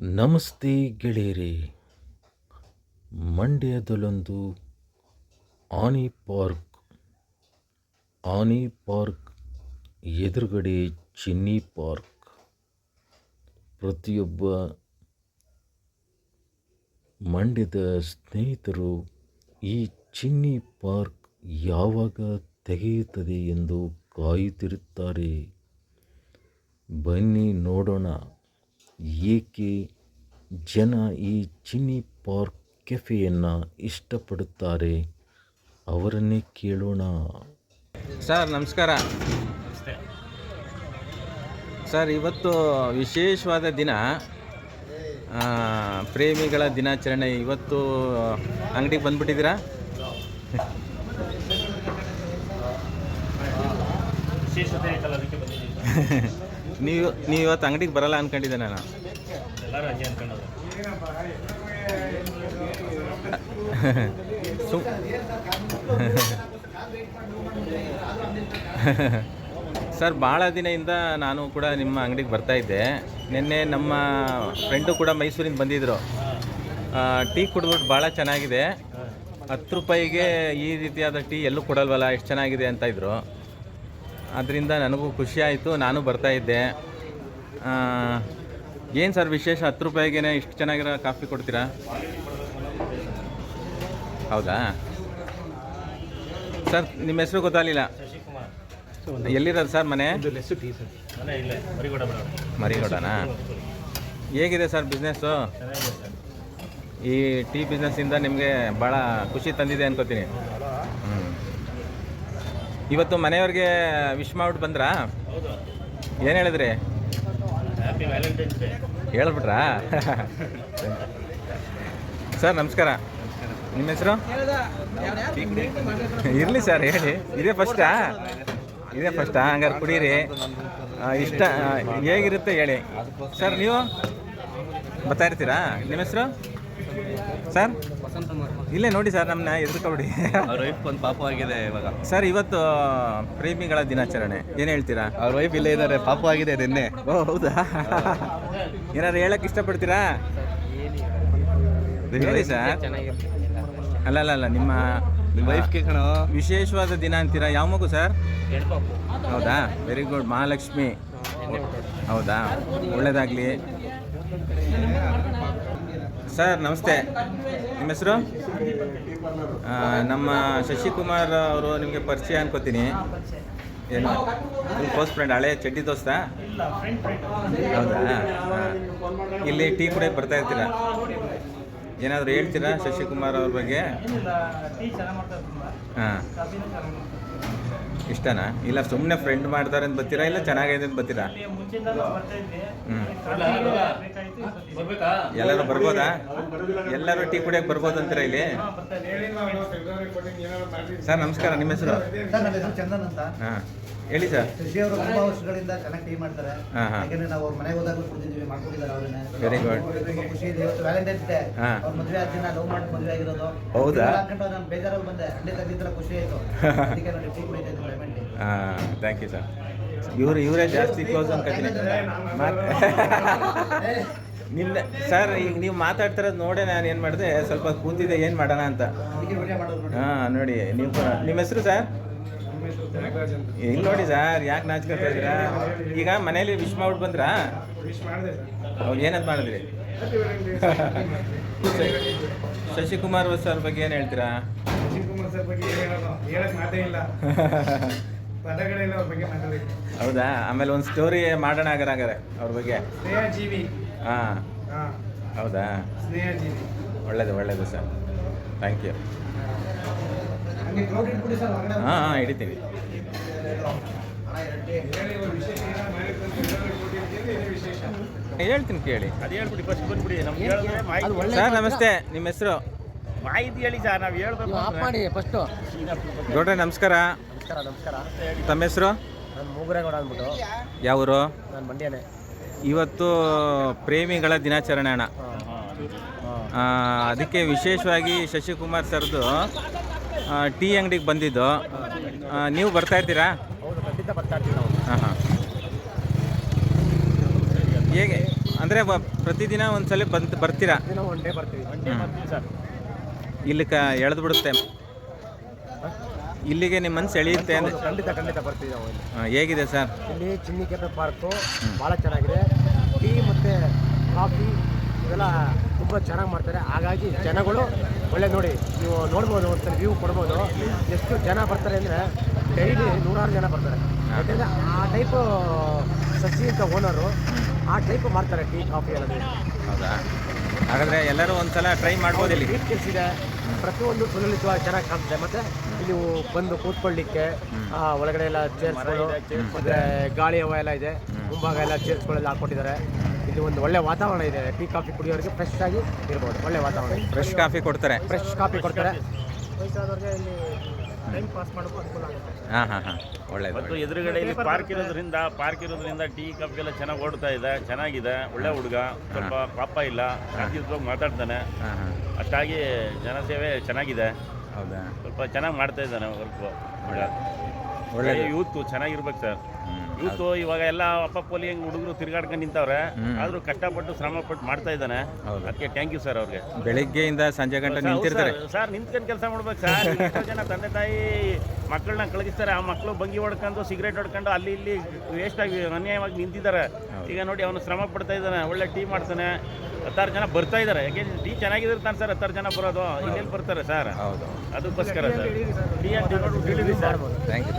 ನಮಸ್ತೆ ಗೆಳೆಯರೇ. ಮಂಡ್ಯದಲ್ಲೊಂದು ಆನೆ ಪಾರ್ಕ್ ಎದುರುಗಡೆ ಚಿನ್ನಿ ಪಾರ್ಕ್. ಪ್ರತಿಯೊಬ್ಬ ಮಂಡ್ಯದ ಸ್ನೇಹಿತರು ಈ ಚಿನ್ನಿ ಪಾರ್ಕ್ ಯಾವಾಗ ತೆಗೆಯುತ್ತದೆ ಎಂದು ಕಾಯುತ್ತಿರುತ್ತಾರೆ. ಬನ್ನಿ ನೋಡೋಣ, ಏಕೆ ಜನ ಈ ಚಿನ್ನಿ ಪಾರ್ಕ್ ಕೆಫೆಯನ್ನು ಇಷ್ಟಪಡುತ್ತಾರೆ. ಅವರನ್ನೇ ಕೇಳೋಣ. ಸರ್ ನಮಸ್ಕಾರ. ಸರ್ ಇವತ್ತು ವಿಶೇಷವಾದ ದಿನ, ಪ್ರೇಮಿಗಳ ದಿನಾಚರಣೆ. ಇವತ್ತು ಅಂಗಡಿಗೆ ಬಂದುಬಿಟ್ಟಿದ್ದೀರಾ? ನೀವು ಇವತ್ತು ಅಂಗಡಿಗೆ ಬರಲ್ಲ ಅಂದ್ಕೊಂಡಿದ್ದೆ ನಾನು. ಸರ್ ಭಾಳ ದಿನದಿಂದ ನಾನು ಕೂಡ ನಿಮ್ಮ ಅಂಗಡಿಗೆ ಬರ್ತಾಯಿದ್ದೆ. ನಿನ್ನೆ ನಮ್ಮ ಫ್ರೆಂಡು ಕೂಡ ಮೈಸೂರಿಂದ ಬಂದಿದ್ದರು. ಟೀ ಕುಡಿದ್ಬಿಟ್ಟು ಭಾಳ ಚೆನ್ನಾಗಿದೆ, 10 ರೂಪಾಯಿಗೆ ಈ ರೀತಿಯಾದ ಟೀ ಎಲ್ಲೂ ಕೊಡಲ್ವಲ್ಲ, ಎಷ್ಟು ಚೆನ್ನಾಗಿದೆ ಅಂತ ಇದ್ದರು. ಅದರಿಂದ ನನಗೂ ಖುಷಿ ಆಯಿತು, ನಾನು ಬರ್ತಾಯಿದ್ದೆ. ಏನು ಸರ್ ವಿಶೇಷ, 10 ರೂಪಾಯಿಗೆ ಇಷ್ಟು ಚೆನ್ನಾಗಿರೋ ಕಾಫಿ ಕೊಡ್ತೀರಾ? ಹೌದಾ ಸರ್? ನಿಮ್ಮ ಹೆಸರು ಗೊತ್ತಾಗಲಿಲ್ಲ. ಎಲ್ಲಿರೋದು ಸರ್ ಮನೆ? ಮರಿಗೌಡನಾ? ಹೇಗಿದೆ ಸರ್ ಬಿಸ್ನೆಸ್ಸು? ಈ ಟೀ ಬಿಸ್ನೆಸ್ಸಿಂದ ನಿಮಗೆ ಭಾಳ ಖುಷಿ ತಂದಿದೆ ಅನ್ಕೋತೀನಿ. ಇವತ್ತು ಮನೆಯವ್ರಿಗೆ ವಿಶ್ ಮಾಡ್ಬಿಟ್ಟು ಬಂದ್ರಾ? ಏನು ಹೇಳಿದ್ರಿ? ಹೇಳ್ಬಿಟ್ರಾ? ಸರ್ ನಮಸ್ಕಾರ. ನಿಮ್ಮ ಹೆಸರು? ಇರಲಿ ಸರ್, ಹೇಳಿ. ಇದೇ ಫಸ್ಟಾ? ಹಂಗಾರೆ ಕುಡೀರಿ. ಇಷ್ಟ ಹೇಗಿರುತ್ತೆ ಹೇಳಿ ಸರ್. ನೀವು ಬರ್ತಾ ಇರ್ತೀರಾ? ನಿಮ್ಮ ಹೆಸರು ಸರ್? ಇಲ್ಲೇ ನೋಡಿ ಸರ್, ನಮ್ಮನ್ನ ಎದುರ್ಕೊಬಿಡಿ. ಅವ್ರ ವೈಫ್ ಒಂದು ಪಾಪು ಆಗಿದೆ ಇವಾಗ. ಸರ್ ಇವತ್ತು ಪ್ರೇಮಿಗಳ ದಿನಾಚರಣೆ, ಏನು ಹೇಳ್ತೀರಾ? ಅವ್ರ ವೈಫ್ ಇಲ್ಲೇ ಇದ್ದಾರೆ, ಪಾಪು ಆಗಿದೆ ನಿನ್ನೆ. ಓ ಹೌದಾ? ಏನಾದ್ರು ಹೇಳಕ್ಕೆ ಇಷ್ಟಪಡ್ತೀರಾ? ಹೇಳಿ ಸರ್. ಅಲ್ಲ ನಿಮ್ಮ ವೈಫ್ಗೆ ಕಣೋ ವಿಶೇಷವಾದ ದಿನ ಅಂತೀರಾ. ಯಾವ ಮಗು ಸರ್? ಹೌದಾ, ವೆರಿ ಗುಡ್. ಮಹಾಲಕ್ಷ್ಮಿ. ಹೌದಾ, ಒಳ್ಳೆಯದಾಗಲಿ ಸರ್. ನಮಸ್ತೆ. ನಿಮ್ಮ ಹೆಸರು? ನಮ್ಮ ಶಶಿಕುಮಾರ್ ಅವರು ನಿಮಗೆ ಪರಿಚಯ ಅನ್ಕೋತೀನಿ. ಏನು ಕ್ಲೋಸ್ ಫ್ರೆಂಡ್, ಹಳೆ ಚಡ್ಡಿ ದೋಸ್ತ? ಹೌದಾ? ಇಲ್ಲಿ ಟೀ ಕುಡಿಯೋಕೆ ಬರ್ತಾ ಇರ್ತೀರಾ? ಏನಾದರೂ ಹೇಳ್ತೀರಾ ಶಶಿಕುಮಾರ್ ಅವ್ರ ಬಗ್ಗೆ? ಹಾಂ, ಇಷ್ಟನಾ? ಇಲ್ಲ ಸುಮ್ಮನೆ ಫ್ರೆಂಡ್ ಮಾಡ್ತಾರೆ ಅಂತ ಬರ್ತೀರಾ, ಇಲ್ಲ ಚೆನ್ನಾಗಿದೆ ಅಂತ ಬರ್ತೀರಾ? ಎಲ್ಲರೂ ಬರ್ಬೋದಾ? ಎಲ್ಲರೂ ಟೀ ಕುಡಿಯೋಕೆ ಬರ್ಬೋದು ಅಂತೀರಾ ಇಲ್ಲಿ? ಸರ್ ನಮಸ್ಕಾರ. ನಿಮ್ಮ ಹೆಸರು? ಸರ್ ನನ್ನ ಹೆಸರು ಚಂದನ್ ಅಂತ. ಹಾಂ ಹೇಳಿ ಸರ್. ಶಶಿ ಅವರು ತುಂಬಾ ವರ್ಷಗಳಿಂದ ಚೆನ್ನಾಗಿ ಟೀ ಮಾಡ್ತಾರೆ. ಯಾಕಂದ್ರೆ ನಾವು ಅವ್ರ ಮನೆಗೆ ಹೋದಾಗ ಕುಡಿದಿದ್ದೀವಿ, ಮಾಡ್ಕೊಂಡಿದ್ದಾರೆ ಅವ್ರನ್ನೇ. Very good. ತುಂಬಾ ಖುಷಿ ಇದೆ. ಇವತ್ತು ವ್ಯಾಲೆಂಟೈನ್ಸ್ ಡೇ. ಅವ್ರ ಮದುವೆ ಆದ ದಿನ ಲವ್ ಮಾಡಿ ಮದುವೆ ಆಗಿರೋದು. ಹೌದಾ? ಹಾಕೊಂಡು ನಾನು ಬೇಜಾರಲ್ಲಿ ಬಂದೆ, ಹಂಡೆ ತೆಗೆದಿದ್ದರ ಖುಷಿ ಆಯಿತು. ಅದಕ್ಕೆ ನಾನು ಟೀ ಕುಡಿತಾ ಇದ್ದೀನಿ ಲೆಮನ್ ಟೀ. ಹಾಂ, ಥ್ಯಾಂಕ್ ಯು ಸರ್. ಇವರೇ ಜಾಸ್ತಿ ಕ್ಲೋಸ್ ಅನ್ಕೋತೀನಿ. ನಿಮ್ಮ ಸರ್ ಈಗ ನೀವು ಮಾತಾಡ್ತಿರೋದು ನೋಡೇ ನಾನು ಏನು ಮಾಡಿದೆ, ಸ್ವಲ್ಪ ಕೂತಿದ್ದೆ ಏನು ಮಾಡೋಣ ಅಂತ. ಅದಕ್ಕೆ ವಿಡಿಯೋ ಮಾಡೋದು ನೋಡಿ. ಹಾಂ ನೋಡಿ, ನೀವು ನಿಮ್ಮ ಹೆಸರು ಸರ್? ಇಲ್ಲಿ ನೋಡಿ ಸರ್, ಯಾಕೆ ನಾಚ್ಕೊತಾ ಇದ್ದೀರಾ? ಈಗ ಮನೇಲಿ ವಿಶ್ ಮಾಡ್ಬಿಟ್ಟು ಬಂದ್ರಾ? ಅವ್ರು ಏನಂತ ಮಾಡಿದ್ರಿ? ಶಶಿಕುಮಾರ್ ಸರ್ ಬಗ್ಗೆ ಏನು ಹೇಳ್ತೀರಾ? ಶಶಿಕುಮಾರ್ ಸರ್ ಬಗ್ಗೆ ಹೇಳಕ್ ಮಾತೇ ಇಲ್ಲ, ಪದಗಳೇ ಇಲ್ಲ ಅವ್ರ ಬಗ್ಗೆ ಮಾತಾಡೋದಕ್ಕೆ. ಹೌದಾ? ಆಮೇಲೆ ಒಂದು ಸ್ಟೋರಿ ಮಾಡೋಣ ಹಾಗಾದ್ರೆ ಅವ್ರ ಬಗ್ಗೆ. ಸ್ನೇಹಜೀವಿ. ಹಾಂ, ಹೌದಾ? ಸ್ನೇಹಜೀವಿ. ಒಳ್ಳೇದು ಸರ್, ಥ್ಯಾಂಕ್ ಯು. ಹಂಗೆ ಕ್ಲೌಡ್ ಇಟ್ಬಿಡಿ ಸರ್ ಹೊರಗಡೆ. ಹಾಂ ಹಿಡಿತೀವಿ. ಹೇಳಿ ಇವ್ರ ವಿಶೇಷ ಏನಾದ್ರು ಮಾಡಿದ್ರು ಅಂತ ಎಲ್ಲರೂ ಕೊಟ್ಟಿರ್ತೀವಿ, ಇದೇ ವಿಶೇಷ. ಹೇಳ್ತೀನಿ ಕೇಳಿ. ಅದು ಹೇಳ್ಬಿಡಿ, ಫಸ್ಟ್ ಬಂದ್ಬಿಡಿ. ನಮ್ಗೆ ಹೇಳಿದ್ರೆ ಮಾಹಿತಿ. ಸರ್ ನಮಸ್ತೆ. ನಿಮ್ಮ ಹೆಸರು? ಮಾಹಿತಿ ಹೇಳಿ ಸರ್, ನಾವು ಹೇಳ್ಬೇಕು. ಮಾಡಿ ಫಸ್ಟು. ಗೌಡ್ರೆ ನಮಸ್ಕಾರ. ನಮಸ್ಕಾರ. ತಮ್ಮ ಹೆಸರು? ನಾನು ಮೂಗುರೇಗೌಡ ಅಂದ್ಬಿಟ್ಟು. ಯಾವರು? ನಾನು ಮಂಡ್ಯನೇ. ಇವತ್ತು ಪ್ರೇಮಿಗಳ ದಿನಾಚರಣೆ ಅಣ್ಣ. ಅದಕ್ಕೆ ವಿಶೇಷವಾಗಿ ಶಶಿಕುಮಾರ್ ಸರ್ದು ಟೀ ಅಂಗಡಿಗೆ ಬಂದಿದ್ದು. ನೀವು ಬರ್ತಾ ಇರ್ತೀರಾ? ಹೌದು, ಖಂಡಿತ ಬರ್ತಾ ಇರ್ತೀವಿ ನಾವು. ಹಾಂ ಹಾಂ ಹೇಗೆ ಅಂದರೆ ಪ್ರತಿದಿನ ಒಂದ್ಸಲ ಬರ್ತೀರಾ? ದಿನ ಒನ್ ಡೇ ಬರ್ತೀವಿ. ಸರ್ ಇಲ್ಲಿ ಎಳೆದು ಬಿಡುತ್ತೆ, ಇಲ್ಲಿಗೆ ನಿಮ್ಮ ಮನಸ್ಸು ಎಳೆಯುತ್ತೆ ಅಂದರೆ ಖಂಡಿತ ಬರ್ತೀವಿ ನಾವು ಇಲ್ಲಿ. ಹೇಗಿದೆ ಸರ್? ಇಲ್ಲಿ ಚಿನ್ನಿಕೆರೆ ಪಾರ್ಕು ಭಾಳ ಚೆನ್ನಾಗಿದೆ. ಟೀ ಮತ್ತು ಕಾಫಿ ಇವೆಲ್ಲ ತುಂಬ ಚೆನ್ನಾಗಿ ಮಾಡ್ತಾರೆ. ಹಾಗಾಗಿ ಜನಗಳು ಒಳ್ಳೆ ನೋಡಿ, ನೀವು ನೋಡ್ಬೋದು, ಒಂದ್ಸಲ ವ್ಯೂ ಕೊಡ್ಬೋದು. ಎಷ್ಟು ಜನ ಬರ್ತಾರೆ ಅಂದರೆ ಡೈಲಿ 100 ಜನ ಬರ್ತಾರೆ. ಯಾಕೆಂದರೆ ಆ ಟೈಪು ಸಸಿ ಅಂತ ಓನರು ಆ ಟೈಪ್ ಮಾಡ್ತಾರೆ ಟೀ ಕಾಫಿ ಎಲ್ಲ. ಹೌದಾ? ಹಾಗಾದರೆ ಎಲ್ಲರೂ ಒಂದ್ಸಲ ಟ್ರೈ ಮಾಡ್ಬೋದು. ಇಲ್ಲಿ ನೀಟ್ ಕೆಲಸ ಇದೆ, ಪ್ರತಿಯೊಂದು ಸುಲಲಿತವಾಗಿ ಚೆನ್ನಾಗಿ ಕಾಣ್ತದೆ. ಮತ್ತು ಇಲ್ಲಿ ಬಂದು ಕೂತ್ಕೊಳ್ಳಿಕ್ಕೆ ಒಳಗಡೆ ಎಲ್ಲ ಚೇರ್ಸ್ಗಳು ಮತ್ತು ಗಾಳಿ ಹವ ಎಲ್ಲ ಇದೆ. ಮುಂಭಾಗ ಎಲ್ಲ ಚೇರ್ಸ್ಗಳೆಲ್ಲ ಹಾಕ್ಕೊಟ್ಟಿದ್ದಾರೆ. ಇಲ್ಲಿ ಒಂದು ಒಳ್ಳೆ ವಾತಾವರಣ ಇದೆ. ಟೀ ಕಾಫಿ ಕುಡಿಯೋರಿಗೆ ಫ್ರೆಶ್ ಆಗಿ ಇರ್ಬೋದು. ಒಳ್ಳೆ ವಾತಾವರಣ, ಫ್ರೆಶ್ ಕಾಫಿ ಕೊಡ್ತಾರೆ. ಫ್ರೆಶ್ ಕಾಫಿ ಕೊಡ್ತಾರೆ. ವಯಸ್ಸಾದವ್ರಿಗೆ ಇಲ್ಲಿ ಟೈಮ್ ಪಾಸ್ ಮಾಡೋಕ್ಕೂ ಅನುಕೂಲ ಆಗುತ್ತೆ. ಹಾಂ ಒಳ್ಳೆಯದು. ಮತ್ತು ಎದುರುಗಡೆ ಇಲ್ಲಿ ಪಾರ್ಕ್ ಇರೋದ್ರಿಂದ ಟೀ ಕಾಫಿ ಎಲ್ಲ ಚೆನ್ನಾಗಿ ಓಡ್ತಾ ಇದೆ, ಚೆನ್ನಾಗಿದೆ. ಒಳ್ಳೆ ಹುಡುಗ, ಸ್ವಲ್ಪ ಪಾಪ ಇಲ್ಲ, ಶಾಂತಿಯುತವಾಗಿ ಮಾತಾಡ್ತಾನೆ. ಅಷ್ಟಾಗಿ ಜನಸೇವೆ ಚೆನ್ನಾಗಿದೆ. ಹೌದಾ? ಸ್ವಲ್ಪ ಚೆನ್ನಾಗಿ ಮಾಡ್ತಾ ಇದ್ದಾನೆ ವರ್ಕು. ಒಳ್ಳೆ ಯೂತ್ ಚೆನ್ನಾಗಿರ್ಬೇಕು ಸರ್. ಯೂತ್ ಇವಾಗ ಎಲ್ಲ ಅಪ್ಪಪ್ಪಲ್ಲಿ ಹೆಂಗೆ ಹುಡುಗರು ತಿರ್ಗಾಡ್ಕೊಂಡು ನಿಂತವ್ರೆ, ಆದರೂ ಕಷ್ಟಪಟ್ಟು ಶ್ರಮಪಟ್ಟು ಮಾಡ್ತಾ ಇದ್ದಾನೆ. ಅದಕ್ಕೆ ಥ್ಯಾಂಕ್ ಯು ಸರ್ ಅವ್ರಿಗೆ. ಬೆಳಿಗ್ಗೆಯಿಂದ ಸಂಜೆ ಗಂಟೆ ನಿಂತಿರ್ತಾರೆ ಸರ್. ನಿಂತ್ಕೊಂಡು ಕೆಲಸ ಮಾಡ್ಬೇಕು ಸರ್. ಎಷ್ಟೋ ಜನ ತಂದೆ ತಾಯಿ ಮಕ್ಕಳನ್ನ ಕಳಗಿಸ್ತಾರೆ. ಆ ಮಕ್ಕಳು ಬಂಗಿ ಹೊಡ್ಕೊಂಡು ಸಿಗರೇಟ್ ಹೊಡ್ಕೊಂಡು ಅಲ್ಲಿ ಇಲ್ಲಿ ವೇಸ್ಟಾಗಿ ಅನ್ಯಾಯವಾಗಿ ನಿಂತಿದ್ದಾರೆ. ಈಗ ನೋಡಿ ಅವನು ಶ್ರಮ ಪಡ್ತಾ ಇದ್ದಾನೆ, ಒಳ್ಳೆ ಟೀ ಮಾಡ್ತಾನೆ. 10 ಜನ ಬರ್ತಾ ಇದ್ದಾರೆ. ಯಾಕೆ ಟೀ ಚೆನ್ನಾಗಿರ್ತಾನೆ ಸರ್. 10 ಜನ ಬರೋದು ಇನ್ನೆಲ್ಲಿ ಬರ್ತಾರೆ ಸರ್? ಹೌದು, ಅದಕ್ಕೋಸ್ಕರ ಸರ್ ಟೀ ಅಂತ ನೋಡಿ ಹೇಳಿದ್ವಿ ಸರ್. Thank you.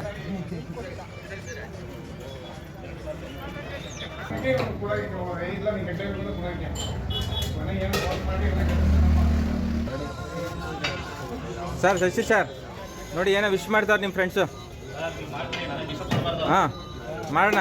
ಇಲ್ಲ ನೀವು ಗಂಟೆ ಮನೆಗೆ ಏನು ಕಾಲ್ ಮಾಡಿ ಸರ್ ಶಶಿ ಸರ್ ನೋಡಿ ಏನೋ ವಿಶ್ ಮಾಡ್ತಾರೆ ನಿಮ್ಮ ಫ್ರೆಂಡ್ಸು. ಹಾಂ ಮಾಡೋಣ.